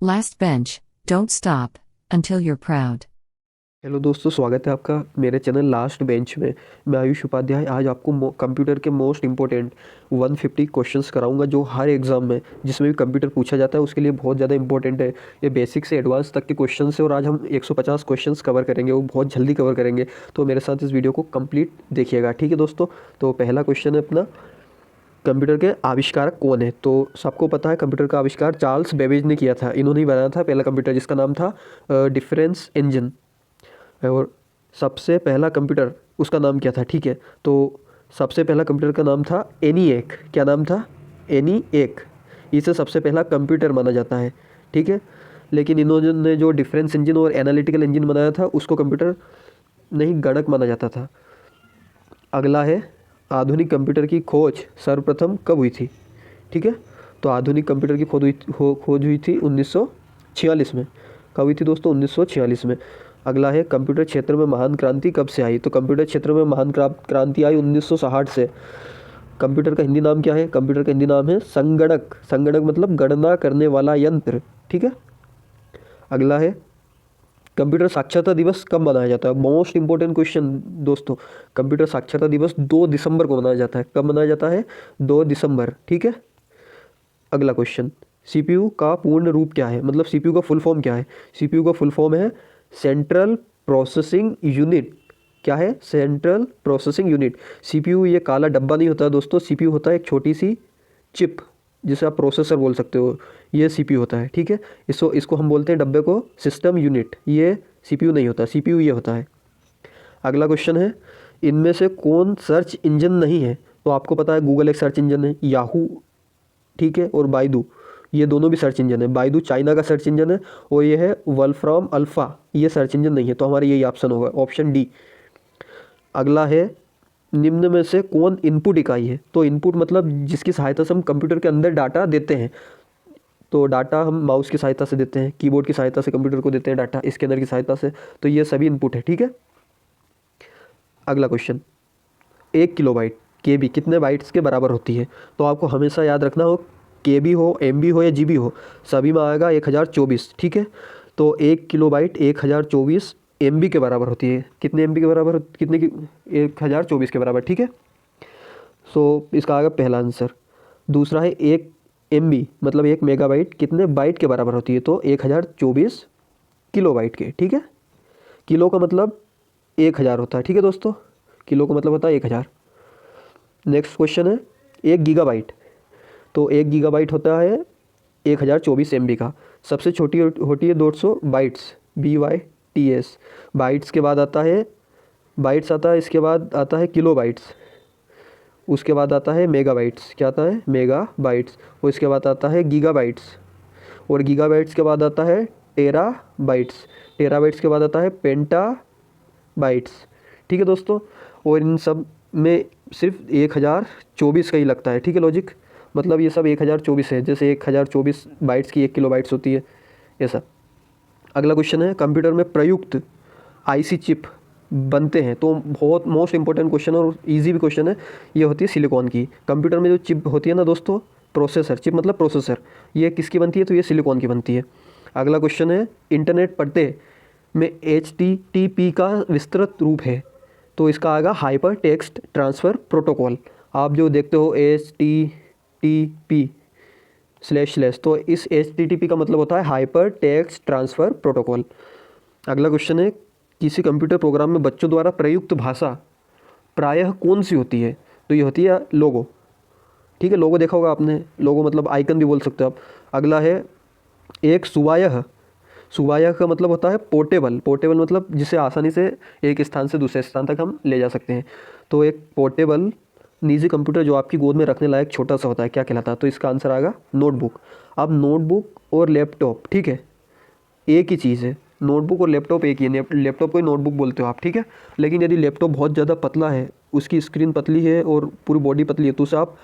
Last bench, don't stop until you're proud. Hello दोस्तों, स्वागत है आपका मेरे चैनल लास्ट बेंच में। मैं आयुष उपाध्याय आज आपको कंप्यूटर के मोस्ट इंपॉर्टेंट 150 क्वेश्चंस कराऊंगा जो हर एग्जाम में जिसमें भी कंप्यूटर पूछा जाता है उसके लिए बहुत ज़्यादा इंपॉर्टेंट है। ये बेसिक से एडवांस तक के क्वेश्चंस है और आज हम 150 क्वेश्चंस कवर करेंगे, वो बहुत जल्दी कवर करेंगे। तो मेरे साथ इस वीडियो को कंप्लीट देखिएगा, ठीक है दोस्तों। तो पहला क्वेश्चन है अपना, कंप्यूटर के आविष्कारक कौन है? तो सबको पता है कंप्यूटर का आविष्कार चार्ल्स बेबेज ने किया था। इन्होंने ही बनाया था पहला कंप्यूटर जिसका नाम था डिफरेंस इंजन। और सबसे पहला कंप्यूटर उसका नाम क्या था? ठीक है, तो सबसे पहला कंप्यूटर का नाम था एनीएक। क्या नाम था? एनीएक। इसे सबसे पहला कंप्यूटर माना जाता है, ठीक है। लेकिन इन्होंने जो डिफरेंस इंजन और एनालिटिकल इंजन बनाया था उसको कंप्यूटर नहीं, गणक माना जाता था। अगला है, आधुनिक कंप्यूटर की खोज सर्वप्रथम कब हुई थी? ठीक है, तो आधुनिक कंप्यूटर की खोज हुई थी 1946 में। कब हुई थी दोस्तों? 1946 में। अगला है, कंप्यूटर क्षेत्र में महान क्रांति कब से आई? तो कंप्यूटर क्षेत्र में महान क्रांति आई 1960 से। कंप्यूटर का हिंदी नाम क्या है? कंप्यूटर का हिंदी नाम है संगणक। संगणक मतलब गणना करने वाला यंत्र, ठीक है। अगला है, कंप्यूटर साक्षरता दिवस कब मनाया जाता है? मोस्ट इंपॉर्टेंट क्वेश्चन दोस्तों। कंप्यूटर साक्षरता दिवस 2 दिसंबर को मनाया जाता है। कब मनाया जाता है? 2 दिसंबर, ठीक है। अगला क्वेश्चन, सीपीयू का पूर्ण रूप क्या है? मतलब सीपीयू का फुल फॉर्म क्या है? सीपीयू का फुल फॉर्म है सेंट्रल प्रोसेसिंग यूनिट। क्या है? Central processing unit. सीपीयू ये काला डब्बा नहीं होता दोस्तों, सीपीयू होता है एक छोटी सी चिप जिसे आप प्रोसेसर बोल सकते हो। ये सीपीयू होता है, ठीक है। इसको इसको हम बोलते हैं डब्बे को सिस्टम यूनिट। ये सीपीयू नहीं होता, सीपीयू ये होता है। अगला क्वेश्चन है, इनमें से कौन सर्च इंजन नहीं है? तो आपको पता है गूगल एक सर्च इंजन है, याहू, ठीक है, और बाइदू, ये दोनों भी सर्च इंजन है। बाइदू चाइना का सर्च इंजन है और ये है वोल्फ्राम अल्फा, ये सर्च इंजन नहीं है। तो हमारा यही ऑप्शन होगा, ऑप्शन डी। अगला है, निम्न में से कौन इनपुट इकाई है? तो इनपुट मतलब जिसकी सहायता से हम कंप्यूटर के अंदर डाटा देते हैं। तो डाटा हम माउस की सहायता से देते हैं, कीबोर्ड की सहायता से कंप्यूटर को देते हैं डाटा, स्कैनर की सहायता से। तो ये सभी इनपुट है, ठीक है। अगला क्वेश्चन, 1 किलोबाइट के बी कितने बाइट्स के बराबर होती है? तो आपको हमेशा याद रखना हो, के बी हो, एम बी हो या जी बी हो, सभी में आएगा 1024, ठीक है। तो 1 किलोबाइट 1024 एम बी के बराबर होती है। कितने एम बी के बराबर? कितने की? 1024 के बराबर, ठीक है। सो इसका आएगा पहला आंसर। दूसरा है, 1 MB मतलब 1 मेगाबाइट कितने बाइट के बराबर होती है? तो 1024 किलोबाइट के, ठीक है। किलो का मतलब 1000 होता है, ठीक है दोस्तों। किलो का मतलब होता है 1000। नेक्स्ट क्वेश्चन है, 1 गीगाबाइट। तो 1 गीगाबाइट होता है 1024 MB का। सबसे छोटी होती है 200 बाइट्स, BYTS। बाइट्स के बाद आता है, बाइट्स आता है, इसके बाद आता है किलोबाइट्स, उसके बाद आता है मेगाबाइट्स। क्या आता है? मेगाबाइट्स। और इसके बाद आता है गीगाबाइट्स, और गीगाबाइट्स के बाद आता है टेराबाइट्स। टेराबाइट्स के बाद आता है पेंटाबाइट्स, ठीक है दोस्तों। और इन सब में सिर्फ 1024 का ही लगता है, ठीक है लॉजिक। मतलब ये सब 1024 है, जैसे 1024 बाइट्स की 1 किलोबाइट्स होती है, ये सब। अगला क्वेश्चन है, कंप्यूटर में प्रयुक्त आईसी चिप बनते हैं। तो बहुत मोस्ट इंपॉर्टेंट क्वेश्चन है और इजी भी क्वेश्चन है। ये होती है सिलिकॉन की। कंप्यूटर में जो चिप होती है ना दोस्तों, प्रोसेसर, चिप मतलब प्रोसेसर, ये किसकी बनती है? तो ये सिलिकॉन की बनती है। अगला क्वेश्चन है, इंटरनेट पते में HTTP का विस्तृत रूप है। तो इसका आएगा हाइपर टेक्स्ट ट्रांसफ़र प्रोटोकॉल। आप जो देखते हो HTTP// तो इस HTTP का मतलब होता है हाइपर टेक्स्ट ट्रांसफ़र प्रोटोकॉल। अगला क्वेश्चन है, किसी कंप्यूटर प्रोग्राम में बच्चों द्वारा प्रयुक्त भाषा प्रायः कौन सी होती है? तो ये होती है लोगो, ठीक है। लोगो देखा होगा आपने, लोगो मतलब आइकन भी बोल सकते हो आप। अगला है, एक सुवायह। सुवायह का मतलब होता है पोर्टेबल। पोर्टेबल मतलब जिसे आसानी से एक स्थान से दूसरे स्थान तक हम ले जा सकते हैं। तो एक पोर्टेबल निजी कंप्यूटर जो आपकी गोद में रखने लायक छोटा सा होता है, क्या कहलाता है? तो इसका आंसर आएगा नोटबुक। अब नोटबुक और लैपटॉप, ठीक है, एक ही चीज़ है। नोटबुक और लैपटॉप एक ही है। लैपटॉप को ही नोटबुक बोलते हो आप, ठीक है। लेकिन यदि लैपटॉप बहुत ज़्यादा पतला है, उसकी स्क्रीन पतली है और पूरी बॉडी पतली है, तो उसे आप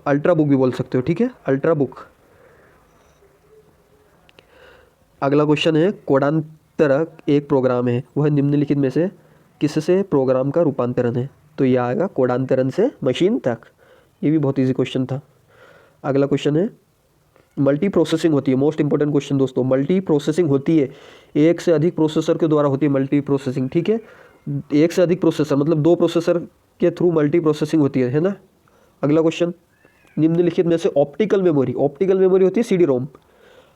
अल्ट्रा बुक भी बोल सकते हो, ठीक है, अल्ट्रा बुक। अगला क्वेश्चन है, कोडांतरक एक प्रोग्राम है, वह निम्नलिखित में से किससे प्रोग्राम का रूपांतरण है? तो यह आएगा कोडांतरण से मशीन तक। ये भी बहुत ईजी क्वेश्चन था। अगला क्वेश्चन है, मल्टी प्रोसेसिंग होती है, मोस्ट इंपॉर्टेंट क्वेश्चन दोस्तों, मल्टी प्रोसेसिंग होती है, एक से अधिक प्रोसेसर के द्वारा होती है मल्टी प्रोसेसिंग, ठीक है। एक से अधिक प्रोसेसर मतलब दो प्रोसेसर के थ्रू मल्टी प्रोसेसिंग होती है ना। अगला क्वेश्चन, निम्नलिखित में से ऑप्टिकल मेमोरी होती है सीडी रोम।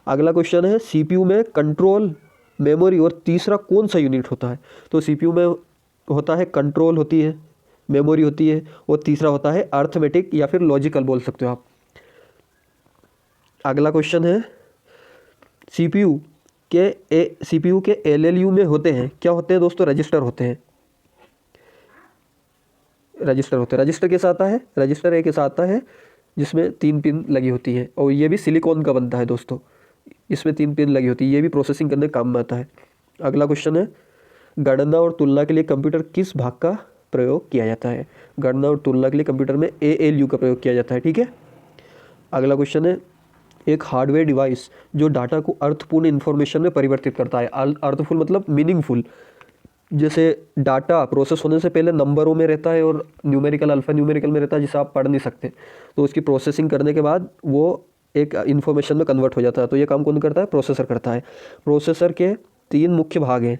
अगला क्वेश्चन है सीपीयू में कंट्रोल मेमोरी और तीसरा कौन सा यूनिट होता है? तो सीपीयू में होता है कंट्रोल होती है, मेमोरी होती है, और तीसरा होता है अर्थमेटिक या फिर लॉजिकल बोल सकते हो आप। अगला क्वेश्चन है सीपीयू के एलएलयू में होते हैं, क्या होते हैं दोस्तों? रजिस्टर होते हैं। रजिस्टर कैसा आता है? रजिस्टर एक ऐसा आता है जिसमें 3 पिन लगी होती है, और ये भी सिलिकॉन का बनता है दोस्तों, इसमें 3 पिन लगी होती है, ये भी प्रोसेसिंग करने काम में आता है। अगला क्वेश्चन है गणना और तुलना के लिए कंप्यूटर किस भाग का प्रयोग किया जाता है? गणना और तुलना के लिए कंप्यूटर में एएलयू का प्रयोग किया जाता है, ठीक है। अगला क्वेश्चन है एक हार्डवेयर डिवाइस जो डाटा को अर्थपूर्ण इन्फॉर्मेशन में परिवर्तित करता है। अर्थफुल मतलब मीनिंगफुल, जैसे डाटा प्रोसेस होने से पहले नंबरों में रहता है और न्यूमेरिकल अल्फा न्यूमेरिकल में रहता है जिसे आप पढ़ नहीं सकते, तो उसकी प्रोसेसिंग करने के बाद वो एक इन्फॉर्मेशन में कन्वर्ट हो जाता है। तो ये काम कौन करता है? प्रोसेसर करता है। प्रोसेसर के 3 मुख्य भाग हैं।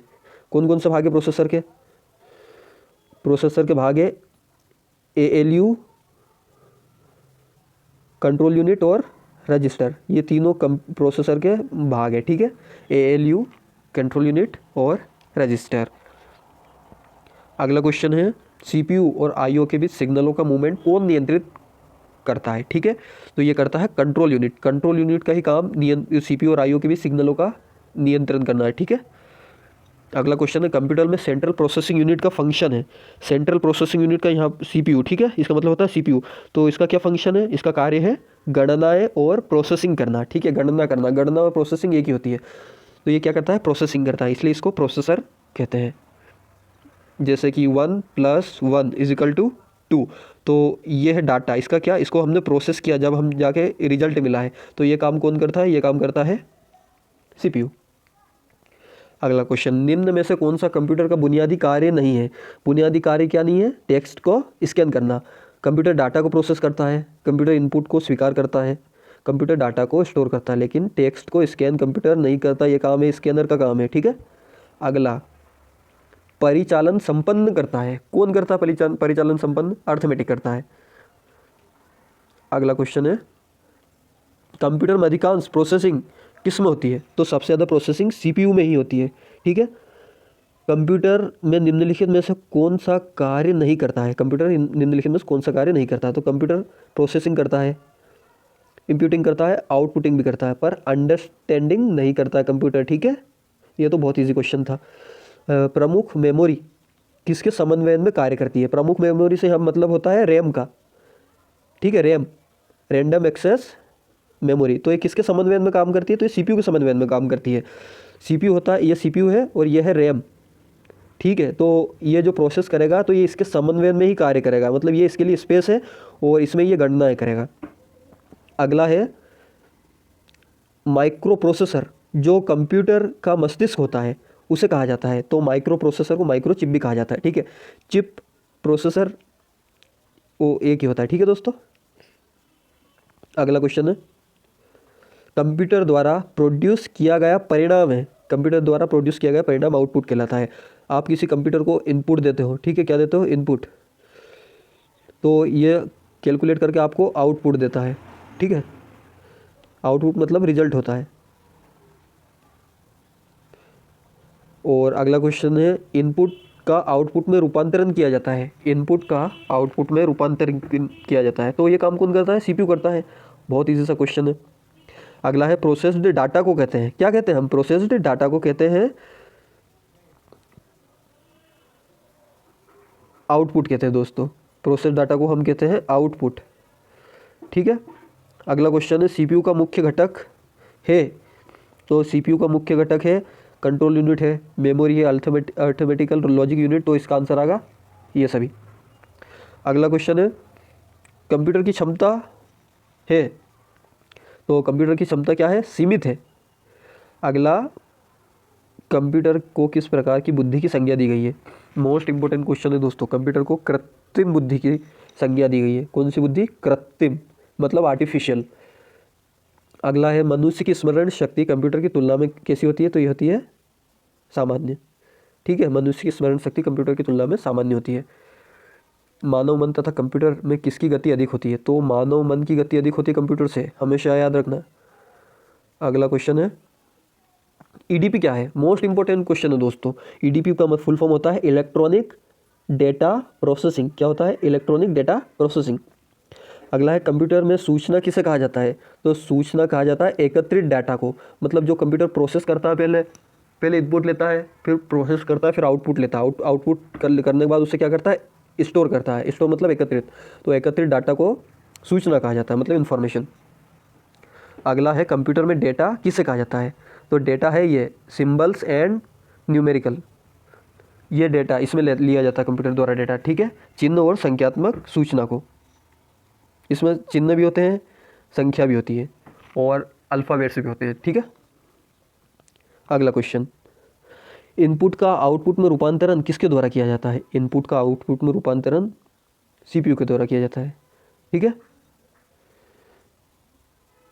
कौन कौन से भाग है प्रोसेसर के? प्रोसेसर के भाग है एएलयू, कंट्रोल यूनिट और रजिस्टर, ये तीनों प्रोसेसर के भाग है, ठीक है। एएलयू, कंट्रोल यूनिट और रजिस्टर। अगला क्वेश्चन है सीपीयू और आईओ के बीच सिग्नलों का मूवमेंट कौन नियंत्रित करता है? ठीक है, तो ये करता है कंट्रोल यूनिट। कंट्रोल यूनिट का ही काम सीपीयू और आईओ के बीच सिग्नलों का नियंत्रण करना है, ठीक है। अगला क्वेश्चन है कंप्यूटर में सेंट्रल प्रोसेसिंग यूनिट का फंक्शन है। सेंट्रल प्रोसेसिंग यूनिट का यहाँ सीपीयू, ठीक है, इसका मतलब होता है सीपीयू। तो इसका क्या फंक्शन है? इसका कार्य है गणनाएं और प्रोसेसिंग करना, ठीक है। गणना और प्रोसेसिंग एक ही होती है, तो ये क्या करता है? प्रोसेसिंग करता है, इसलिए इसको प्रोसेसर कहते हैं। जैसे कि 1 + 1 = 2, तो ये है डाटा, इसका क्या, इसको हमने प्रोसेस किया, जब हम जाके रिजल्ट मिला है, तो ये काम कौन करता है? ये काम करता है सीपीयू। अगला क्वेश्चन, निम्न में से कौन सा कंप्यूटर का बुनियादी कार्य नहीं है? बुनियादी कार्य क्या नहीं है? टेक्स्ट को स्कैन करना। कंप्यूटर डाटा को प्रोसेस करता है, कंप्यूटर इनपुट को स्वीकार करता है, कंप्यूटर डाटा को स्टोर करता है, लेकिन टेक्स्ट को स्कैन कंप्यूटर नहीं करता, ये काम है स्कैनर का काम है, ठीक है। अगला, परिचालन संपन्न करता है, कौन करता है परिचालन संपन्न? अर्थमेटिक करता है। अगला क्वेश्चन है कंप्यूटर में अधिकांश प्रोसेसिंग किस में होती है? तो सबसे ज़्यादा प्रोसेसिंग सीपीयू में ही होती है, ठीक है। कंप्यूटर में निम्नलिखित में से कौन सा कार्य नहीं करता है? कंप्यूटर निम्नलिखित में से कौन सा कार्य नहीं करता है? तो कंप्यूटर प्रोसेसिंग करता है, इंप्यूटिंग करता है, आउटपुटिंग भी करता है, पर अंडरस्टैंडिंग नहीं करता है कंप्यूटर, ठीक है। ये तो बहुत ईजी क्वेश्चन था। प्रमुख मेमोरी किसके समन्वयन में कार्य करती है? प्रमुख मेमोरी से हम मतलब होता है रैम का, ठीक है, रैम, रैंडम एक्सेस मेमोरी। तो ये किसके समन्वयन में काम करती है? तो ये सीपीयू के समन्वयन में काम करती है। सीपीयू होता है, ये सीपीयू है और ये है रैम, ठीक है। तो ये जो प्रोसेस करेगा तो ये इसके समन्वयन में ही कार्य करेगा, मतलब ये इसके लिए स्पेस है और इसमें ये गणनाएं करेगा। अगला है माइक्रो प्रोसेसर, जो कंप्यूटर का मस्तिष्क होता है उसे कहा जाता है। तो माइक्रो प्रोसेसर को माइक्रो चिप भी कहा जाता है, ठीक है। चिप प्रोसेसर वो एक ही होता है, ठीक है दोस्तों। अगला क्वेश्चन है कंप्यूटर द्वारा प्रोड्यूस किया गया परिणाम है, कंप्यूटर द्वारा प्रोड्यूस किया गया परिणाम आउटपुट कहलाता है। आप किसी कंप्यूटर को इनपुट देते हो, ठीक है, क्या देते हो? इनपुट, तो ये कैलकुलेट करके आपको आउटपुट देता है, ठीक है। आउटपुट मतलब रिजल्ट होता है। और अगला क्वेश्चन है इनपुट का आउटपुट में रूपांतरण किया जाता है, इनपुट का आउटपुट में रूपांतरण किया जाता है, तो ये काम कौन करता है? सीपीयू करता है। बहुत इजी सा क्वेश्चन है। अगला है प्रोसेस्ड डाटा को कहते हैं, क्या कहते हैं हम? प्रोसेस्ड डाटा को कहते हैं आउटपुट कहते हैं दोस्तों। प्रोसेस्ड डाटा को हम कहते हैं आउटपुट, ठीक है। अगला क्वेश्चन है सीपीयू का मुख्य घटक है, तो सीपीयू का मुख्य घटक है कंट्रोल यूनिट है, मेमोरी है, अर्थमेटिकल लॉजिक यूनिट, तो इसका आंसर आएगा ये सभी। अगला क्वेश्चन है कंप्यूटर की क्षमता है, तो कंप्यूटर की क्षमता क्या है? सीमित है। अगला, कंप्यूटर को किस प्रकार की बुद्धि की संज्ञा दी गई है? मोस्ट इंपोर्टेंट क्वेश्चन है दोस्तों। कंप्यूटर को कृत्रिम बुद्धि की संज्ञा दी गई है। कौन सी बुद्धि? कृत्रिम मतलब आर्टिफिशियल। अगला है मनुष्य की स्मरण शक्ति कंप्यूटर की तुलना में कैसी होती है? तो ये होती है सामान्य। ठीक है, मनुष्य की स्मरण शक्ति कंप्यूटर की तुलना में सामान्य होती है। मानव मन तथा कंप्यूटर में किसकी गति अधिक होती है? तो मानव मन की गति अधिक होती है कंप्यूटर से, हमेशा याद रखना। अगला क्वेश्चन है ईडीपी क्या है? मोस्ट इंपॉर्टेंट क्वेश्चन है दोस्तों। ईडीपी का फुल फॉर्म होता है इलेक्ट्रॉनिक डेटा प्रोसेसिंग। क्या होता है? Electronic data processing. अगला है कंप्यूटर में सूचना किसे कहा जाता है? तो सूचना कहा जाता है एकत्रित डाटा को। मतलब जो कंप्यूटर प्रोसेस करता है, पहले इनपुट लेता है, फिर प्रोसेस करता है, फिर आउटपुट लेता है। आउटपुट करने के बाद उसे क्या करता है? स्टोर करता है। स्टोर मतलब एकत्रित। तो एकत्रित डाटा को सूचना कहा जाता है, मतलब इन्फॉर्मेशन। अगला है कंप्यूटर में डेटा किसे कहा जाता है? तो डेटा है ये सिंबल्स एंड न्यूमेरिकल। ये डेटा इसमें लिया जाता है कंप्यूटर द्वारा डेटा। ठीक है, चिन्ह और संख्यात्मक सूचना को। इसमें चिन्ह भी होते हैं, संख्या भी होती है और अल्फ़ाबेट्स भी होते हैं। ठीक है, अगला क्वेश्चन इनपुट का आउटपुट में रूपांतरण किसके द्वारा किया जाता है? इनपुट का आउटपुट में रूपांतरण सीपीयू के द्वारा किया जाता है। ठीक है,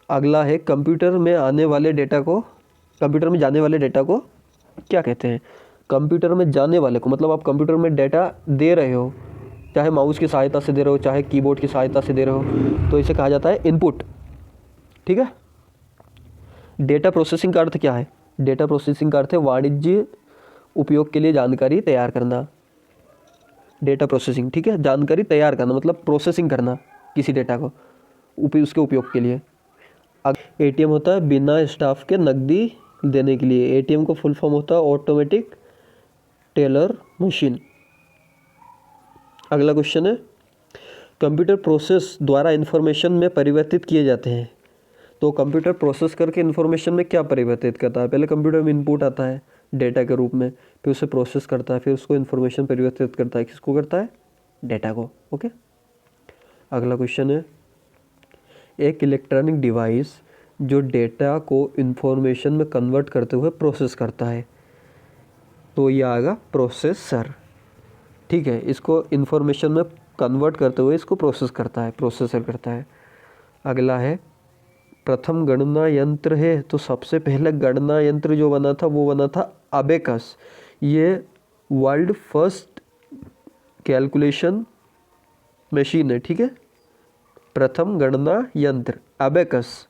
अगला है कंप्यूटर में जाने वाले डेटा को क्या कहते हैं? कंप्यूटर में जाने वाले को मतलब आप कंप्यूटर में डेटा दे रहे हो, चाहे माउस की सहायता से दे रहे हो, चाहे कीबोर्ड की सहायता से दे रहे हो, तो इसे कहा जाता है इनपुट। ठीक है, डेटा प्रोसेसिंग का अर्थ क्या है? डेटा प्रोसेसिंग का अर्थ है वाणिज्य उपयोग के लिए जानकारी तैयार करना। डेटा प्रोसेसिंग, ठीक है, जानकारी तैयार करना मतलब प्रोसेसिंग करना किसी डेटा को उसके उपयोग के लिए। एटीएम होता है बिना स्टाफ के नकदी देने के लिए। एटीएम को फुल फॉर्म होता है ऑटोमेटिक टेलर मशीन। अगला क्वेश्चन है कंप्यूटर प्रोसेस द्वारा इंफॉर्मेशन में परिवर्तित किए जाते हैं। तो कंप्यूटर प्रोसेस करके इंफॉर्मेशन में क्या परिवर्तित करता है? पहले कंप्यूटर में इनपुट आता है डेटा के रूप में, फिर उसे प्रोसेस करता है, फिर उसको इन्फॉर्मेशन परिवर्तित करता है। किसको करता है? डेटा को। ओके, अगला क्वेश्चन है एक इलेक्ट्रॉनिक डिवाइस जो डेटा को इन्फॉर्मेशन में कन्वर्ट करते हुए प्रोसेस करता है, तो ये आएगा प्रोसेसर। ठीक है, इसको इन्फॉर्मेशन में कन्वर्ट करते हुए इसको प्रोसेस करता है, प्रोसेसर करता है। अगला है प्रथम गणना यंत्र है, तो सबसे पहले गणना यंत्र जो बना था वो बना था अबेकस। ये वर्ल्ड फर्स्ट कैलकुलेशन मशीन है। ठीक है, प्रथम गणना यंत्र अबेकस।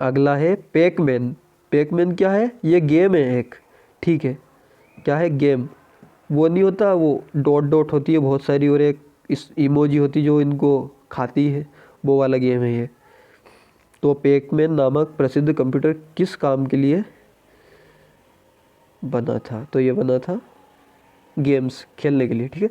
अगला है पैकमैन। पैकमैन क्या है? ये गेम है एक। ठीक है, क्या है? गेम। वो नहीं होता, वो डॉट डॉट होती है बहुत सारी और एक इस इमोजी होती जो इनको खाती है, वो वाला गेम है ये। तो पैकमैन नामक प्रसिद्ध कंप्यूटर किस काम के लिए बना था? तो ये बना था गेम्स खेलने के लिए। ठीक है,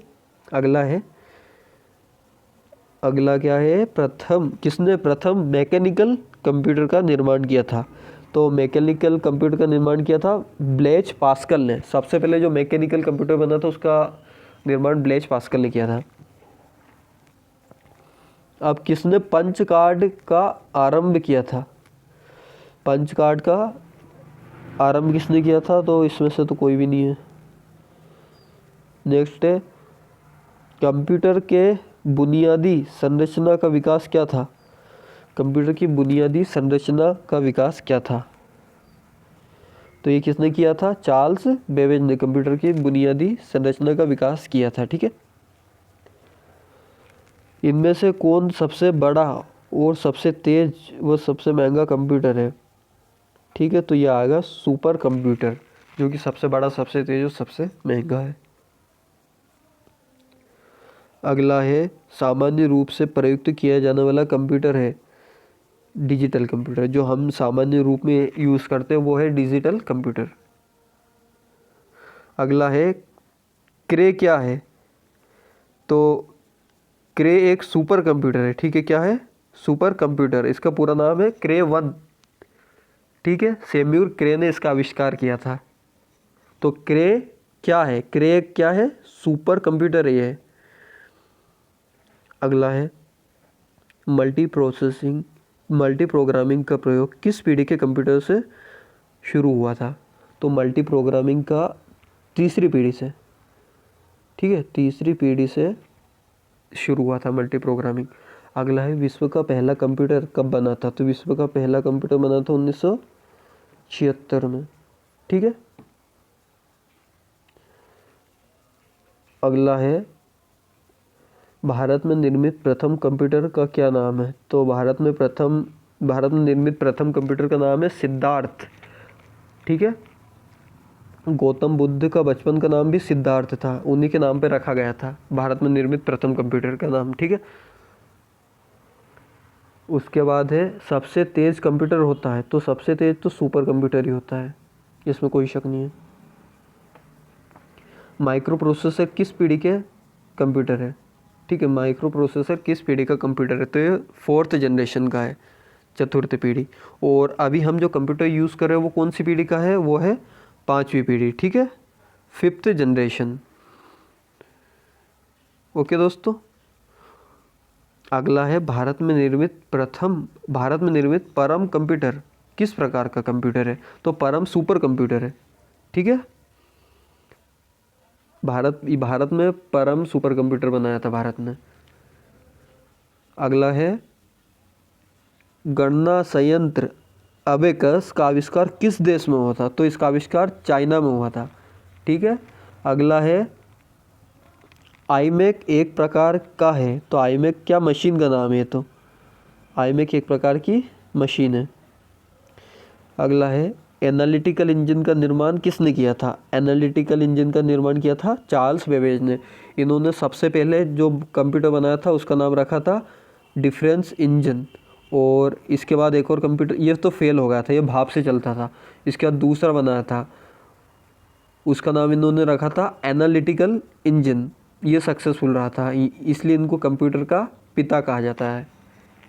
अगला क्या है किसने प्रथम मैकेनिकल कंप्यूटर का निर्माण किया था? तो मैकेनिकल कंप्यूटर का निर्माण किया था ब्लेज पास्कल ने। सबसे पहले जो मैकेनिकल कंप्यूटर बना था उसका निर्माण ब्लेज पास्कल ने किया था। अब किसने पंच कार्ड का आरंभ किया था? पंच कार्ड का आरंभ किसने किया था? तो इसमें से तो कोई भी नहीं है। नेक्स्ट है कंप्यूटर के बुनियादी संरचना का विकास क्या था? कंप्यूटर की बुनियादी संरचना का विकास क्या था? तो ये किसने किया था? चार्ल्स बेबेज ने कंप्यूटर की बुनियादी संरचना का विकास किया था। ठीक है, इनमें से कौन सबसे बड़ा और सबसे तेज व सबसे महंगा कंप्यूटर है? ठीक है, तो ये आएगा सुपर कंप्यूटर, जो कि सबसे बड़ा, सबसे तेज और सबसे महंगा है। अगला है सामान्य रूप से प्रयुक्त किया जाने वाला कंप्यूटर है डिजिटल कंप्यूटर। जो हम सामान्य रूप में यूज़ करते हैं वो है डिजिटल कंप्यूटर। अगला है क्रे क्या है? तो क्रे एक सुपर कंप्यूटर है। ठीक है, क्या है? Super computer. इसका पूरा नाम है क्रे 1। ठीक है, सैम्यूल क्रे ने इसका आविष्कार किया था। तो क्रे क्या है? क्रे क्या है? सुपर कंप्यूटर है ये। अगला है मल्टी प्रोग्रामिंग का प्रयोग किस पीढ़ी के कंप्यूटर से शुरू हुआ था? तो मल्टी प्रोग्रामिंग का तीसरी पीढ़ी से। ठीक है, तीसरी पीढ़ी से शुरू हुआ था मल्टी प्रोग्रामिंग। अगला है विश्व का पहला कंप्यूटर कब बना था? तो विश्व का पहला कंप्यूटर बना था 1976 में। ठीक है। अगला है भारत में निर्मित प्रथम कंप्यूटर का क्या नाम है? तो भारत में निर्मित प्रथम कंप्यूटर का नाम है सिद्धार्थ। ठीक है। गौतम बुद्ध का बचपन का नाम भी सिद्धार्थ था, उन्हीं के नाम पे रखा गया था भारत में निर्मित प्रथम कंप्यूटर का नाम। ठीक है। उसके बाद है सबसे तेज कंप्यूटर होता है, तो सबसे तेज तो सुपर कंप्यूटर ही होता है, इसमें कोई शक नहीं है। माइक्रो प्रोसेसर किस पीढ़ी के कंप्यूटर है? ठीक है, माइक्रो प्रोसेसर किस पीढ़ी का कंप्यूटर है? तो ये 4th जनरेशन का है, 4th पीढ़ी। और अभी हम जो कंप्यूटर यूज़ कर रहे हैं वो कौन सी पीढ़ी का है? वो है 5वीं पीढ़ी। ठीक है, 5th जनरेशन। ओके दोस्तों। अगला है भारत में निर्मित परम कंप्यूटर किस प्रकार का कंप्यूटर है? तो परम सुपर कंप्यूटर है। ठीक है। भारत में परम सुपर कंप्यूटर बनाया था भारत ने। अगला है गणना संयंत्र अबेकस का आविष्कार किस देश में हुआ था? तो इसका आविष्कार चाइना में हुआ था। ठीक है। अगला है आईमैक एक प्रकार का है, तो आईमैक क्या मशीन का नाम है? तो आईमैक एक प्रकार की मशीन है। अगला है एनालिटिकल इंजन का निर्माण किसने किया था? एनालिटिकल इंजन का निर्माण किया था चार्ल्स बेबेज ने। इन्होंने सबसे पहले जो कंप्यूटर बनाया था उसका नाम रखा था डिफरेंस इंजन। और इसके बाद एक और कंप्यूटर, ये तो फेल हो गया था, ये भाप से चलता था। इसके बाद दूसरा बनाया था, उसका नाम इन्होंने रखा था एनालिटिकल इंजन। ये सक्सेसफुल रहा था, इसलिए इनको कंप्यूटर का पिता कहा जाता है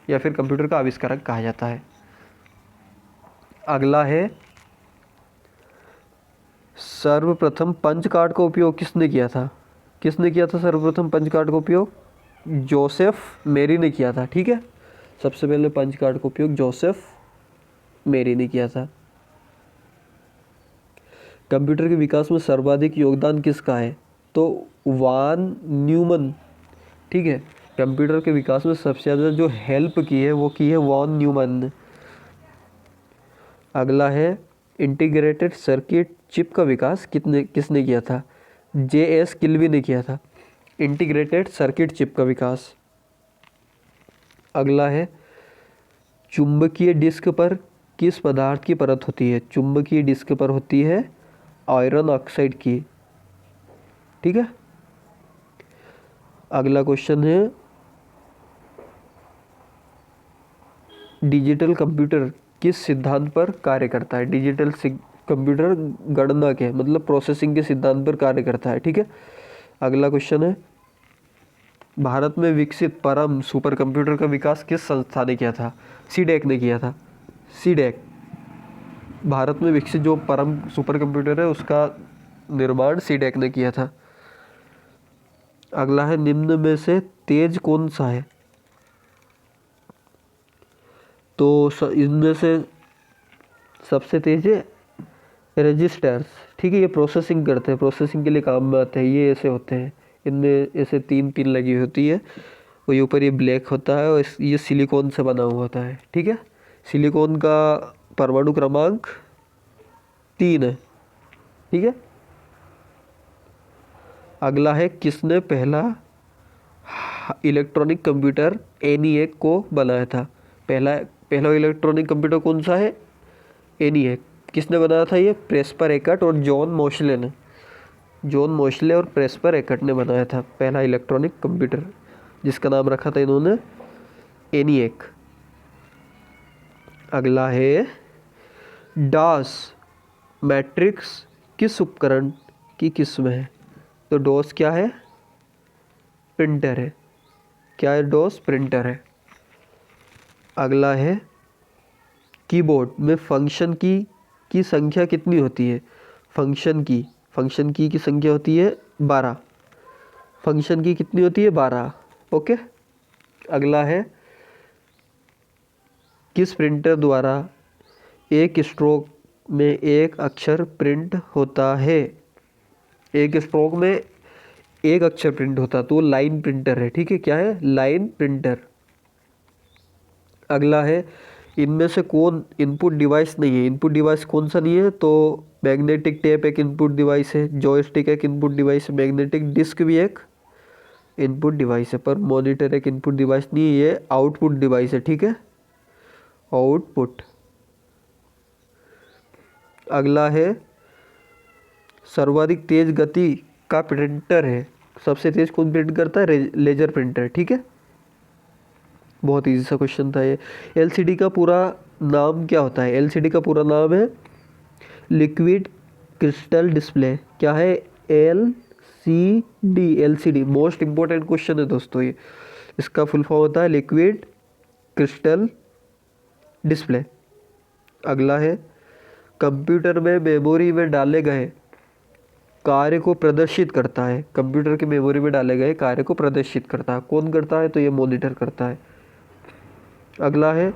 या फिर कंप्यूटर का आविष्कारक कहा जाता है। अगला है सर्वप्रथम पंच कार्ड का उपयोग किसने किया था? किसने किया था सर्वप्रथम पंच कार्ड का उपयोग? जोसेफ मेरी ने किया था। ठीक है, सबसे पहले पंच कार्ड का उपयोग जोसेफ मेरी ने किया था। कंप्यूटर के विकास में सर्वाधिक योगदान किसका है? तो वान न्यूमन। ठीक है, कंप्यूटर के विकास में सबसे ज़्यादा जो हेल्प की है वो की है वान न्यूमन ने। अगला है इंटीग्रेटेड सर्किट चिप का विकास किसने किया था? J.S. किल्वी ने किया था इंटीग्रेटेड सर्किट चिप का विकास। अगला है चुंबकीय डिस्क पर किस पदार्थ की परत होती है? चुंबकीय डिस्क पर होती है आयरन ऑक्साइड की। ठीक है। अगला क्वेश्चन है डिजिटल कंप्यूटर किस सिद्धांत पर कार्य करता है? डिजिटल कंप्यूटर गणना के मतलब प्रोसेसिंग के सिद्धांत पर कार्य करता है। ठीक है। अगला क्वेश्चन है भारत में विकसित परम सुपर कंप्यूटर का विकास किस संस्था ने किया था? सीडेक ने किया था। सीडेक, भारत में विकसित जो परम सुपर कंप्यूटर है उसका निर्माण सीडेक ने किया था। अगला है निम्न में से तेज कौन सा है? तो इनमें से सबसे तेज है रजिस्टर्स। ठीक है, ये प्रोसेसिंग करते हैं, प्रोसेसिंग के लिए काम में आते हैं। ये ऐसे होते हैं, इनमें ऐसे 3 पिन लगी होती है और ये ऊपर ये ब्लैक होता है और ये सिलिकॉन से बना हुआ होता है। ठीक है, सिलिकॉन का परमाणु क्रमांक 3 है। ठीक है। अगला है किसने पहला इलेक्ट्रॉनिक कंप्यूटर ENIAC को बनाया था? पहला इलेक्ट्रॉनिक कंप्यूटर कौन सा है? ENIAC। किसने बनाया था? ये प्रेस्पर एकर्ट और जॉन मोशले ने। जॉन मोशले और प्रेस्पर एकर्ट ने बनाया था पहला इलेक्ट्रॉनिक कंप्यूटर, जिसका नाम रखा था इन्होंने ENIAC। अगला है डॉस मैट्रिक्स किस उपकरण की किस्म है? तो डॉस क्या है? प्रिंटर है। क्या है? डॉस प्रिंटर है। अगला है कीबोर्ड में फंक्शन की संख्या कितनी होती है? फंक्शन की संख्या होती है 12। फंक्शन की कितनी होती है? 12। ओके। अगला है किस प्रिंटर द्वारा एक स्ट्रोक में एक अक्षर प्रिंट होता है? एक स्ट्रोक में एक अक्षर प्रिंट होता है तो लाइन प्रिंटर है। ठीक है, क्या है? Line printer. अगला है इनमें से कौन इनपुट डिवाइस नहीं है। इनपुट डिवाइस कौन सा नहीं है, तो मैग्नेटिक टेप एक इनपुट डिवाइस है, जॉयस्टिक एक इनपुट डिवाइस है, मैग्नेटिक डिस्क भी एक इनपुट डिवाइस है, पर मॉनिटर एक इनपुट डिवाइस नहीं है, ये आउटपुट डिवाइस है। ठीक है, आउटपुट। अगला है सर्वाधिक तेज गति का प्रिंटर है, सबसे तेज कौन प्रिंट करता है, लेजर प्रिंटर। ठीक है, बहुत इजी सा क्वेश्चन था ये। एलसीडी का पूरा नाम क्या होता है, एलसीडी का पूरा नाम है लिक्विड क्रिस्टल डिस्प्ले। क्या है, LCD, LCD most important question है दोस्तों ये। इसका फुल फॉर्म होता है लिक्विड क्रिस्टल डिस्प्ले। अगला है कंप्यूटर में मेमोरी में डाले गए कार्य को प्रदर्शित करता है, कंप्यूटर की मेमोरी में डाले गए कार्य को प्रदर्शित करता है, कौन करता है, तो ये मॉनिटर करता है। अगला है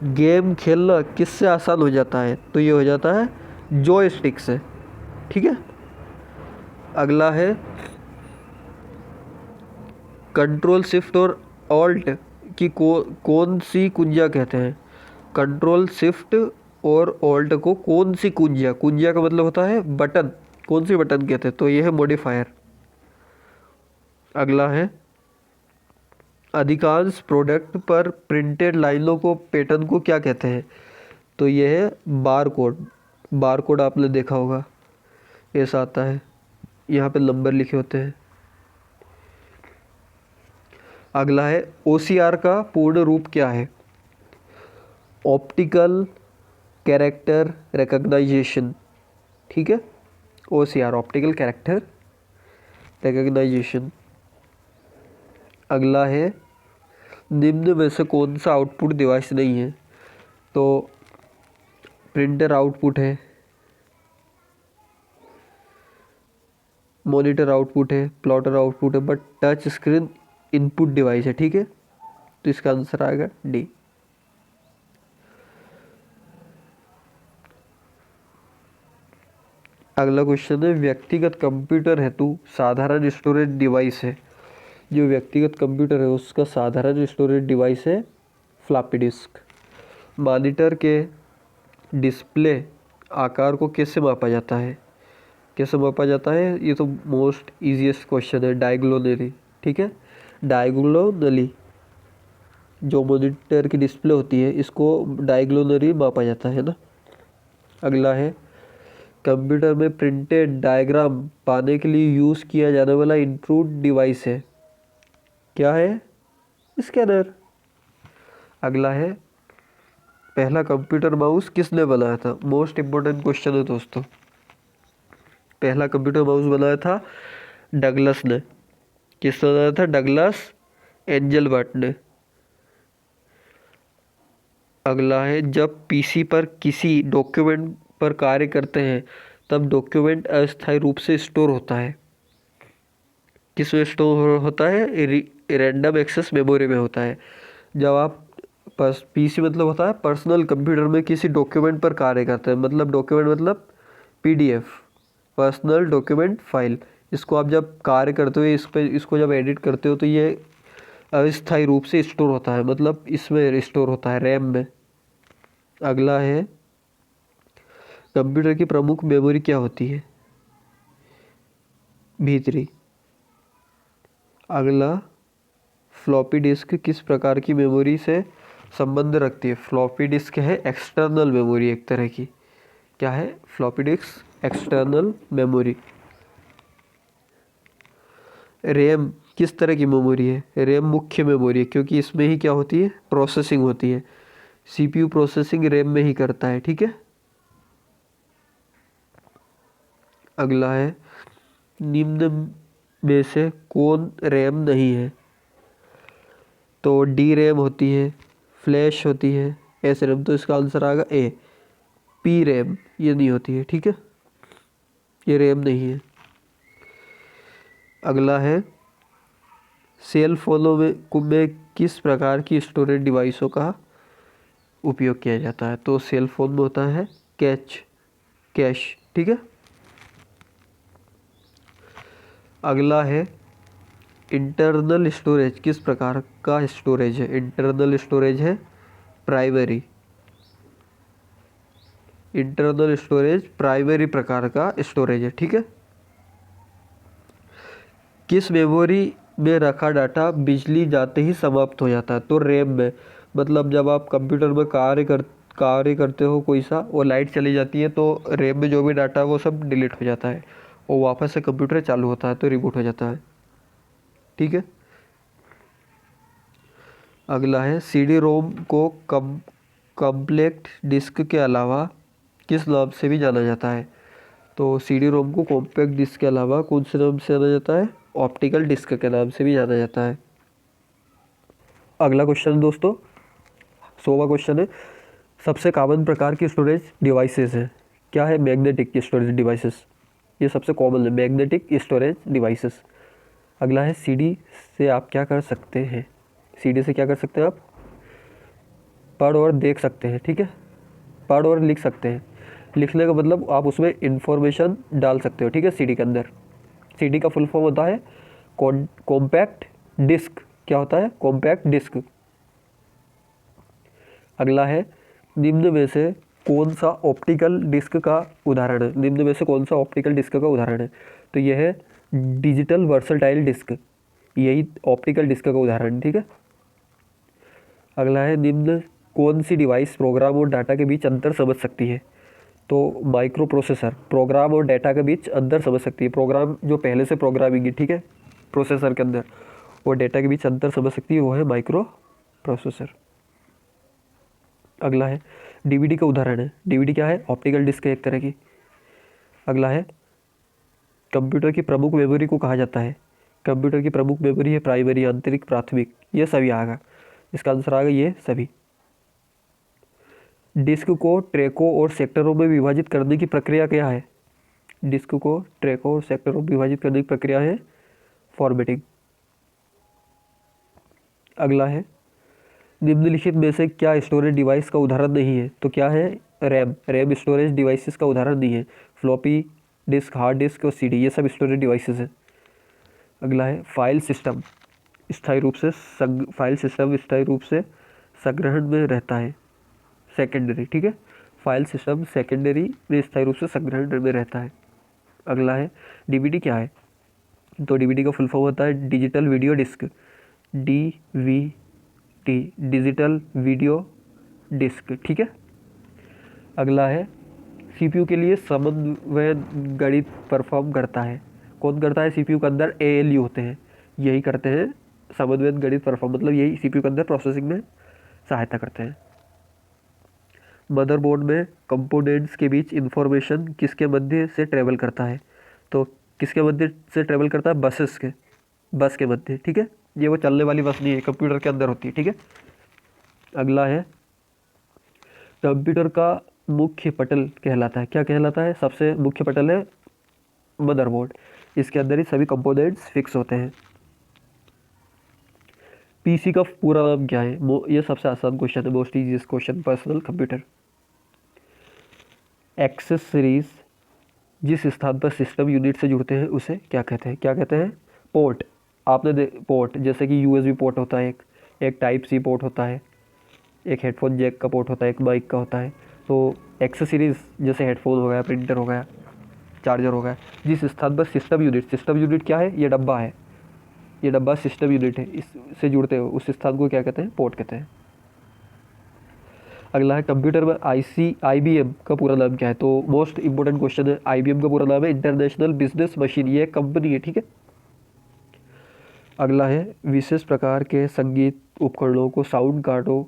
गेम खेलना किससे आसान हो जाता है, तो ये हो जाता है जॉयस्टिक से। ठीक है, अगला है कंट्रोल शिफ्ट और ऑल्ट की कौन सी कुंजियाँ कहते हैं, कंट्रोल शिफ्ट और ऑल्ट को कौन सी कुंजियाँ, कुंजियाँ का मतलब होता है बटन, कौन सी बटन कहते हैं, तो ये है मॉडिफायर। अगला है अधिकांश प्रोडक्ट पर प्रिंटेड लाइनों को पैटर्न को क्या कहते हैं, तो ये है बार कोड। बार कोड आपने देखा होगा, ऐसा आता है, यहाँ पे नंबर लिखे होते हैं। अगला है ओसीआर का पूर्ण रूप क्या है, ऑप्टिकल कैरेक्टर रिकग्नाइजेशन। ठीक है, ओसीआर ऑप्टिकल कैरेक्टर रिकग्नाइजेशन। अगला है निम्न में से कौन सा आउटपुट डिवाइस नहीं है, तो प्रिंटर आउटपुट है, मॉनिटर आउटपुट है, प्लॉटर आउटपुट है, but touch screen input device है। ठीक है, तो इसका आंसर आएगा डी। अगला क्वेश्चन है व्यक्तिगत कंप्यूटर हेतु साधारण स्टोरेज डिवाइस है, जो व्यक्तिगत कंप्यूटर है उसका साधारण स्टोरेज डिवाइस है फ्लॉपी डिस्क। मॉनिटर के डिस्प्ले आकार को कैसे मापा जाता है, कैसे मापा जाता है, ये तो मोस्ट इजीएस्ट क्वेश्चन है, डायगोनली। ठीक है, डायगोनली जो मॉनिटर की डिस्प्ले होती है इसको डायगोनली मापा जाता है ना। अगला है कंप्यूटर में प्रिंटेड डायग्राम पाने के लिए यूज़ किया जाने वाला इनपुट डिवाइस है, क्या है, स्कैनर। अगला है पहला कंप्यूटर माउस किसने बनाया था, मोस्ट इम्पोर्टेंट क्वेश्चन है दोस्तों। पहला कंप्यूटर माउस बनाया था डगलस ने, किसने बनाया था, डगलस एंजलबर्ट ने। अगला है जब पीसी पर किसी डॉक्यूमेंट पर कार्य करते हैं तब डॉक्यूमेंट अस्थायी रूप से स्टोर होता है, किसमें स्टोर होता है, रैंडम एक्सेस मेमोरी में होता है। जब आप पीसी मतलब होता है पर्सनल कंप्यूटर में किसी डॉक्यूमेंट पर कार्य करते हैं, मतलब डॉक्यूमेंट मतलब पीडीएफ, पर्सनल डॉक्यूमेंट फाइल। इसको आप जब कार्य करते हो इस पे, इसको जब एडिट करते हो तो ये अस्थायी रूप से स्टोर होता है, मतलब इसमें स्टोर होता है रैम में। अगला है कंप्यूटर की प्रमुख मेमोरी क्या होती है, भीतरी। अगला फ्लॉपी डिस्क किस प्रकार की मेमोरी से संबंध रखती है, फ्लॉपी डिस्क है एक्सटर्नल मेमोरी एक तरह की, क्या है, floppy disk external memory. RAM किस तरह की मेमोरी है, रैम मुख्य मेमोरी है, क्योंकि इसमें ही क्या होती है, प्रोसेसिंग होती है, सीपीयू प्रोसेसिंग रैम में ही करता है। ठीक है, अगला है निम्न में से कौन रैम नहीं है, तो डी रैम होती है, फ्लैश होती है, एस रैम, तो इसका आंसर आएगा ए। पी रैम ये नहीं होती है। ठीक है, ये रैम नहीं है। अगला है सेल फोनों में किस प्रकार की स्टोरेज डिवाइसों का उपयोग किया जाता है, तो सेल फोन में होता है कैश। ठीक है, अगला है इंटरनल स्टोरेज किस प्रकार का स्टोरेज है? इंटरनल स्टोरेज है प्राइमरी। इंटरनल स्टोरेज प्राइमरी प्रकार का स्टोरेज है, ठीक है। किस मेमोरी में रखा डाटा बिजली जाते ही समाप्त हो जाता है? तो रैम में। मतलब जब आप कंप्यूटर में कार्य करते हो कोई सा, वो लाइट चली जाती है तो रैम में जो भी डाटा है वो सब डिलीट हो जाता है और वापस से कंप्यूटर चालू होता है तो रिबूट हो जाता है, ठीक है। अगला है सीडी रोम को कॉम्पैक्ट डिस्क के अलावा किस नाम से भी जाना जाता है? तो सीडी रोम को कॉम्पैक्ट डिस्क के अलावा कौन से नाम से जाना जाता है? ऑप्टिकल डिस्क के नाम से भी जाना जाता है। अगला क्वेश्चन दोस्तों 100वां क्वेश्चन है, सबसे कॉमन प्रकार की स्टोरेज डिवाइसेस है। क्या है? Magnetic storage devices. ये सबसे कॉमन है, मैग्नेटिक स्टोरेज डिवाइसेस। अगला है सीडी से आप क्या कर सकते हैं? सीडी से क्या कर सकते हैं आप? पढ़ और देख सकते हैं, ठीक है। पढ़ और लिख सकते हैं। लिखने का मतलब आप उसमें इंफॉर्मेशन डाल सकते हो, ठीक है, सीडी के अंदर। सीडी का फुल फॉर्म होता है कॉम्पैक्ट डिस्क। क्या होता है? Compact disc. अगला है निम्न में से कौन सा ऑप्टिकल डिस्क का उदाहरण है? निम्न में से कौन सा ऑप्टिकल डिस्क का उदाहरण है? तो यह है डिजिटल वर्सटाइल डिस्क, यही ऑप्टिकल डिस्क का उदाहरण है, ठीक है। अगला है निम्न कौन सी डिवाइस प्रोग्राम और डाटा के बीच अंतर समझ सकती है? तो माइक्रो प्रोसेसर प्रोग्राम और डाटा के बीच अंतर समझ सकती है। प्रोग्राम जो पहले से प्रोग्रामिंग है, ठीक है, प्रोसेसर के अंदर, और डाटा के बीच अंतर समझ सकती है, वो है माइक्रो प्रोसेसर। अगला है डीवीडी का उदाहरण है। डीवीडी क्या है? ऑप्टिकल डिस्क है एक तरह की। अगला है कंप्यूटर की प्रमुख मेमोरी को कहा जाता है। कंप्यूटर की प्रमुख मेमोरी है प्राइमरी, आंतरिक, प्राथमिक। ये सभी आएगा, इसका आंसर आएगा ये सभी। डिस्क को ट्रैकों और सेक्टरों में विभाजित करने की प्रक्रिया क्या है? डिस्क को ट्रैकों और सेक्टरों में विभाजित करने की प्रक्रिया है फॉर्मेटिंग। अगला है निम्नलिखित में से क्या स्टोरेज डिवाइस का उदाहरण नहीं है? तो क्या है? रैम। रैम स्टोरेज डिवाइसेस का उदाहरण नहीं है। फ्लॉपी डिस्क, हार्ड डिस्क और सीडी, ये सब स्टोरेज डिवाइसेस हैं। अगला है फाइल सिस्टम स्थायी रूप से फाइल सिस्टम स्थायी रूप से संग्रहण में रहता है, सेकेंडरी, ठीक है। फाइल सिस्टम सेकेंडरी में स्थायी रूप से संग्रहण में रहता है। अगला है डीवीडी क्या है? तो डीवीडी का फुल फॉर्म होता है digital video disc, DVD, digital video disc, ठीक है। अगला है सीपीयू के लिए समन्वय गणित परफॉर्म करता है। कौन करता है? सीपीयू के अंदर ALU होते हैं, यही करते हैं समन्वय गणित परफॉर्म, मतलब यही सीपीयू के अंदर प्रोसेसिंग में सहायता करते हैं। मदरबोर्ड में कंपोनेंट्स के बीच इंफॉर्मेशन किसके मध्य से ट्रेवल करता है? तो किसके मध्य से ट्रेवल करता है? बस के मध्य, ठीक है। ये वो चलने वाली बस नहीं है, कंप्यूटर के अंदर होती है, ठीक है। अगला है कंप्यूटर का मुख्य पटल कहलाता है। क्या कहलाता है? सबसे मुख्य पटल है मदरबोर्ड, इसके अंदर ही सभी कंपोनेंट्स फिक्स होते हैं। पीसी का पूरा नाम क्या है? ये सबसे आसान क्वेश्चन है, most easiest question, personal computer. Accessories जिस स्थान पर सिस्टम यूनिट से जुड़ते हैं उसे क्या कहते हैं? क्या कहते हैं? पोर्ट। आपने पोर्ट, जैसे कि USB पोर्ट होता है, एक टाइप C पोर्ट होता है, एक हेडफोन जैक का पोर्ट होता है, एक माइक का होता है। तो एक्सेसरीज जैसे हेडफोन हो गया, प्रिंटर हो गया, चार्जर हो गया, जिस स्थान पर सिस्टम यूनिट क्या है? ये डब्बा है, ये डब्बा सिस्टम यूनिट है, इससे जुड़ते हो उस स्थान को क्या कहते हैं? पोर्ट कहते हैं। अगला है कंप्यूटर में IBM का पूरा नाम क्या है? तो मोस्ट इंपॉर्टेंट क्वेश्चन है। IBM का पूरा नाम है इंटरनेशनल बिजनेस मशीन, ये एक कंपनी है, ठीक है। अगला है विशेष प्रकार के संगीत उपकरणों को साउंड कार्डों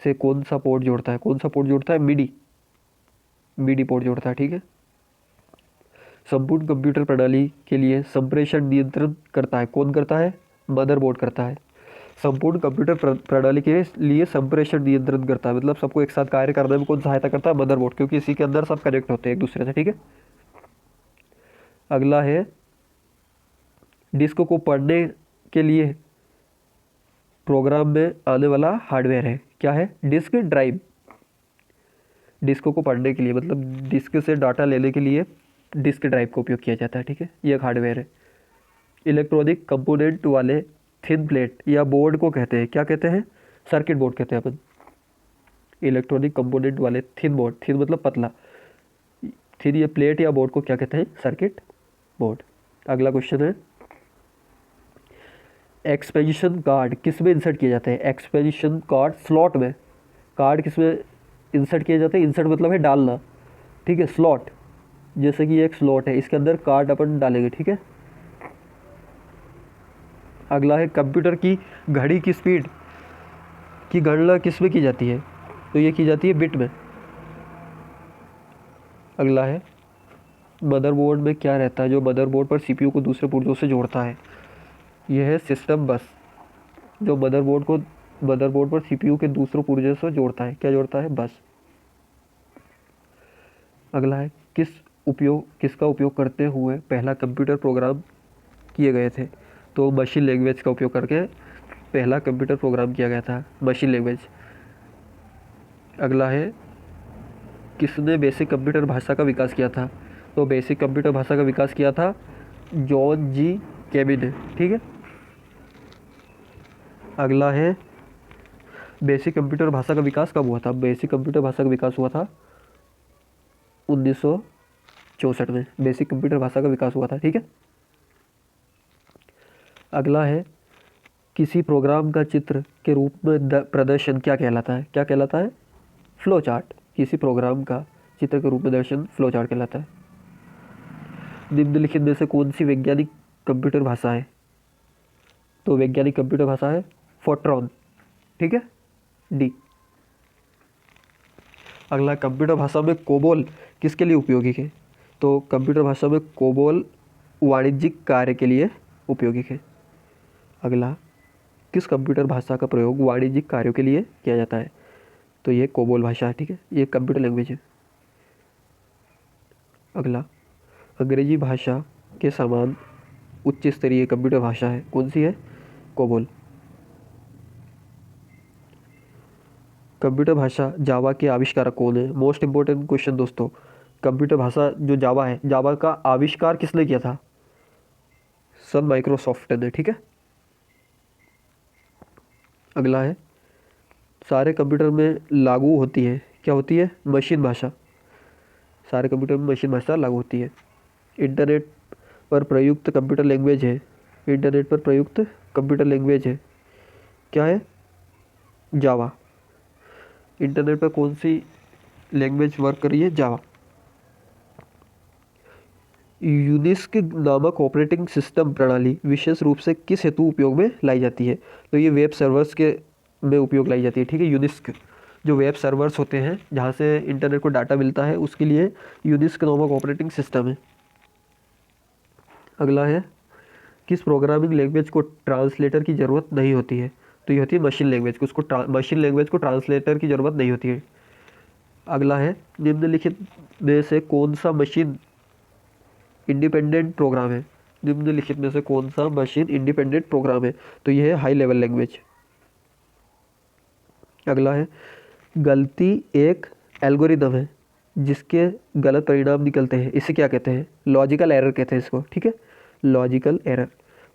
से कौन सा पोर्ट जोड़ता है? कौन सा पोर्ट जोड़ता है? मिडी पोर्ट जोड़ता है, ठीक है। संपूर्ण कंप्यूटर प्रणाली के लिए संप्रेषण नियंत्रण करता है, कौन करता है? मदरबोर्ड करता है। संपूर्ण कंप्यूटर प्रणाली के लिए संप्रेषण नियंत्रण करता है, मतलब सबको एक साथ कार्य करने में कौन सहायता करता है? मदरबोर्ड, क्योंकि इसी के अंदर सब कनेक्ट होते हैं एक दूसरे से, ठीक है। अगला है डिस्क को पढ़ने के लिए प्रोग्राम में आने वाला हार्डवेयर है, क्या है? Disk drive. डिस्क को पढ़ने के लिए, मतलब डिस्क से डाटा लेने के लिए डिस्क ड्राइव का उपयोग किया जाता है, ठीक है, ये एक हार्डवेयर है। इलेक्ट्रॉनिक कंपोनेंट वाले थिन प्लेट या बोर्ड को कहते हैं, क्या कहते हैं? सर्किट बोर्ड कहते हैं अपन। इलेक्ट्रॉनिक कंपोनेंट वाले थिन बोर्ड, थिन मतलब पतला, थिन ये प्लेट या बोर्ड को क्या कहते हैं? Circuit board. अगला क्वेश्चन है, एक्सपेंशन कार्ड किस में इंसर्ट किए जाते हैं? एक्सपेंशन कार्ड स्लॉट में। कार्ड किस में इंसर्ट किए जाते हैं? इंसर्ट मतलब है डालना, ठीक है। स्लॉट, जैसे कि ये एक स्लॉट है, इसके अंदर कार्ड अपन डालेंगे, ठीक है। अगला है, कंप्यूटर की घड़ी की स्पीड की गणना किस में की जाती है? तो ये की जाती है बिट में। अगला है, मदरबोर्ड में क्या रहता है जो मदरबोर्ड पर सीपीयू को दूसरे पुर्जों से जोड़ता है? यह है सिस्टम बस, जो मदरबोर्ड पर सीपीयू के दूसरों पुर्जों से जोड़ता है। क्या जोड़ता है? बस। अगला है, किसका उपयोग करते हुए पहला कंप्यूटर प्रोग्राम किए गए थे? तो मशीन लैंग्वेज का उपयोग करके पहला कंप्यूटर प्रोग्राम किया गया था, मशीन लैंग्वेज। अगला है, किसने बेसिक कंप्यूटर भाषा का विकास किया था? तो बेसिक कंप्यूटर भाषा का विकास किया था जॉन जी केबी ने, ठीक है। अगला है, बेसिक कंप्यूटर भाषा का विकास कब हुआ था? बेसिक कंप्यूटर भाषा का विकास हुआ था 1964 में, बेसिक कंप्यूटर भाषा का विकास हुआ था, ठीक है। अगला है, किसी प्रोग्राम का चित्र के रूप में प्रदर्शन क्या कहलाता है? क्या कहलाता है? Flow chart. किसी प्रोग्राम का चित्र के रूप में प्रदर्शन फ्लो चार्ट कहलाता है। निम्नलिखित में से कौन सी वैज्ञानिक कंप्यूटर भाषा है? तो वैज्ञानिक कंप्यूटर भाषा है फोर्ट्रॉन, ठीक है, डी। अगला, कंप्यूटर भाषा में कोबोल किसके लिए उपयोगी है? तो कंप्यूटर भाषा में कोबोल वाणिज्यिक कार्य के लिए उपयोगी है। अगला, किस कंप्यूटर भाषा का प्रयोग वाणिज्यिक कार्यों के लिए किया जाता है? तो ये कोबोल भाषा है, ठीक है, ये कंप्यूटर लैंग्वेज है। अगला, अंग्रेजी भाषा के समान उच्च स्तरीय कंप्यूटर भाषा है, कौन सी है? कोबोल। कंप्यूटर भाषा जावा के आविष्कारक कौन है? मोस्ट इंपॉर्टेंट क्वेश्चन दोस्तों। कंप्यूटर भाषा जो जावा है, जावा का आविष्कार किसने किया था? सन माइक्रोसॉफ्ट ने, ठीक है। अगला है, सारे कंप्यूटर में लागू होती है, क्या होती है? मशीन भाषा। सारे कंप्यूटर में मशीन भाषा लागू होती है। इंटरनेट पर प्रयुक्त कंप्यूटर लैंग्वेज है, इंटरनेट पर प्रयुक्त कंप्यूटर लैंग्वेज है, क्या है? जावा। इंटरनेट पर कौन सी लैंग्वेज वर्क कर रही है? जावा। यूनिक्स नामक ऑपरेटिंग सिस्टम प्रणाली विशेष रूप से किस हेतु उपयोग में लाई जाती है? तो ये वेब सर्वर्स के में उपयोग लाई जाती है, ठीक है। यूनिक्स जो वेब सर्वर्स होते हैं जहाँ से इंटरनेट को डाटा मिलता है, उसके लिए यूनिक्स नामक ऑपरेटिंग सिस्टम है। अगला है, किस प्रोग्रामिंग लैंग्वेज को ट्रांसलेटर की ज़रूरत नहीं होती है? तो ये होती है मशीन लैंग्वेज, मशीन लैंग्वेज को ट्रांसलेटर की ज़रूरत नहीं होती है। अगला है, निम्नलिखित में से कौन सा मशीन इंडिपेंडेंट प्रोग्राम है? निम्नलिखित में से कौन सा मशीन इंडिपेंडेंट प्रोग्राम है? तो यह है हाई लेवल लैंग्वेज। अगला है, गलती एक एल्गोरिदम है जिसके गलत परिणाम निकलते हैं, इसे क्या कहते हैं? लॉजिकल एरर कहते हैं इसको, ठीक है। लॉजिकल एरर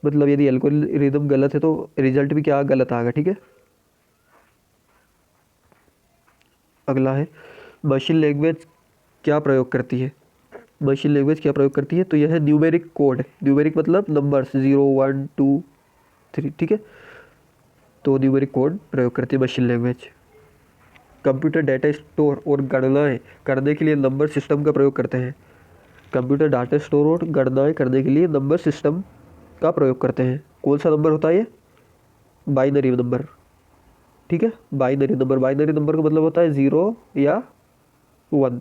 मतलब यदि एल्गोरिदम गलत है तो रिजल्ट भी क्या गलत आएगा, ठीक है। अगला है, मशीन लैंग्वेज क्या प्रयोग करती है? मशीन लैंग्वेज क्या प्रयोग करती है? तो यह है न्यूमेरिक कोड। न्यूमेरिक मतलब नंबर्स 0 1 2 3, ठीक है। तो न्यूमेरिक कोड प्रयोग करती है machine language. Computer data store और गणनाएं करने के लिए नंबर सिस्टम का प्रयोग करते हैं। कंप्यूटर डाटा स्टोर और गणनाएं करने के लिए नंबर सिस्टम का प्रयोग करते हैं। कौन सा नंबर होता है ये? बाइनरी नंबर, ठीक है। बाइनरी नंबर, बाइनरी नंबर का मतलब होता है 0 या 1,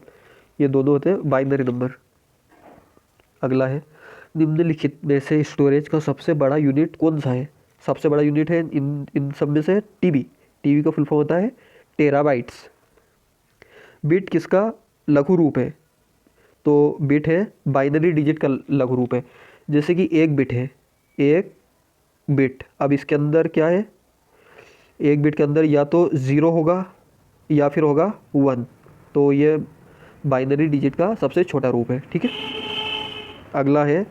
ये दोनों होते हैं बाइनरी नंबर। अगला है, निम्नलिखित में से स्टोरेज का सबसे बड़ा यूनिट कौन सा है? सबसे बड़ा यूनिट है इन सब में से टीबी। टीबी का फुल फॉर्म होता है टेराबाइट्स। बिट किसका लघु रूप है? तो बिट है बाइनरी डिजिट का लघु रूप है। जैसे कि एक बिट है, एक बिट, अब इसके अंदर क्या है? एक बिट के अंदर या तो 0 होगा या फिर होगा 1, तो ये बाइनरी डिजिट का सबसे छोटा रूप है, ठीक है। अगला है,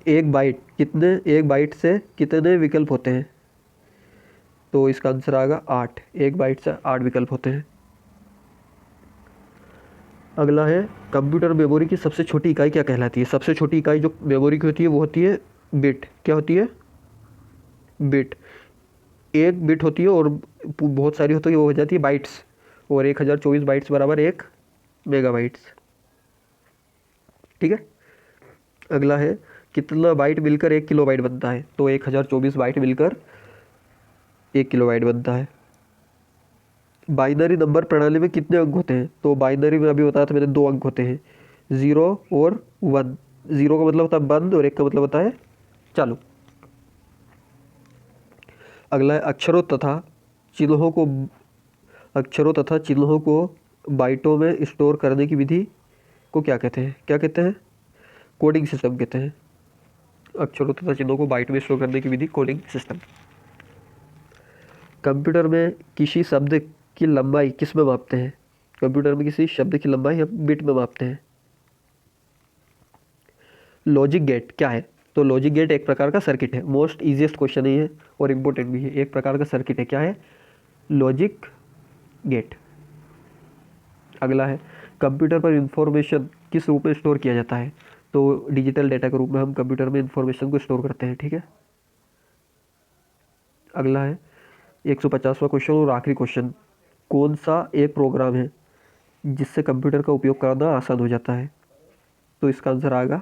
एक बाइट से कितने विकल्प होते हैं? तो इसका आंसर आएगा 8। एक बाइट से 8 विकल्प होते हैं। अगला है कंप्यूटर मेमोरी की सबसे छोटी इकाई क्या कहलाती है? सबसे छोटी इकाई जो मेमोरी की होती है वो होती है बिट। क्या होती है? बिट। एक बिट होती है और बहुत सारी होती है, वो हो जाती है बाइट्स, और 1024 बाइट्स बराबर 1 मेगाबाइट्स। ठीक है। अगला है कितना बाइट मिलकर 1 किलोबाइट बनता है? तो 1024 बाइट मिलकर 1 किलोबाइट बनता है। बाइनरी नंबर प्रणाली में कितने अंक होते हैं? तो बाइनरी में अभी बताया था मैंने 2 अंक होते हैं, 0 और 1। 0 का मतलब होता है बंद और 1 का मतलब होता है चालू। अगला है अक्षरों तथा चिन्हों को बाइटों में स्टोर करने की विधि को क्या कहते हैं? क्या कहते हैं? कोडिंग सिस्टम कहते हैं। अक्षरों तथा चिन्हों को बाइट में स्टोर करने की विधि कोडिंग सिस्टम। कंप्यूटर में किसी शब्द की लंबाई किस में मापते हैं? कंप्यूटर में किसी शब्द की लंबाई हम बिट में मापते हैं। लॉजिक गेट क्या है? तो लॉजिक गेट एक प्रकार का सर्किट है। मोस्ट इजीएस्ट क्वेश्चन ही है और इम्पोर्टेंट भी है। एक प्रकार का सर्किट है। क्या है? Logic gate. अगला है कंप्यूटर पर इंफॉर्मेशन किस रूप में स्टोर किया जाता है? तो डिजिटल डेटा के रूप में हम कंप्यूटर में इंफॉर्मेशन को स्टोर करते हैं। ठीक है। अगला है 150वां क्वेश्चन और आखिरी क्वेश्चन, कौन सा एक प्रोग्राम है जिससे कंप्यूटर का उपयोग करना आसान हो जाता है? तो इसका आंसर आएगा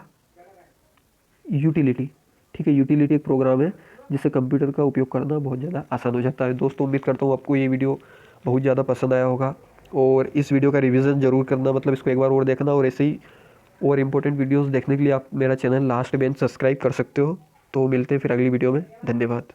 यूटिलिटी। ठीक है। यूटिलिटी एक प्रोग्राम है जिससे कंप्यूटर का उपयोग करना बहुत ज़्यादा आसान हो जाता है। दोस्तों उम्मीद करता हूँ आपको ये वीडियो बहुत ज़्यादा पसंद आया होगा, और इस वीडियो का रिवीजन जरूर करना, मतलब इसको एक बार और देखना, और ऐसे ही और इम्पोर्टेंट वीडियोस देखने के लिए आप मेरा चैनल लास्ट बेंच सब्सक्राइब कर सकते हो। तो मिलते हैं फिर अगली वीडियो में। धन्यवाद।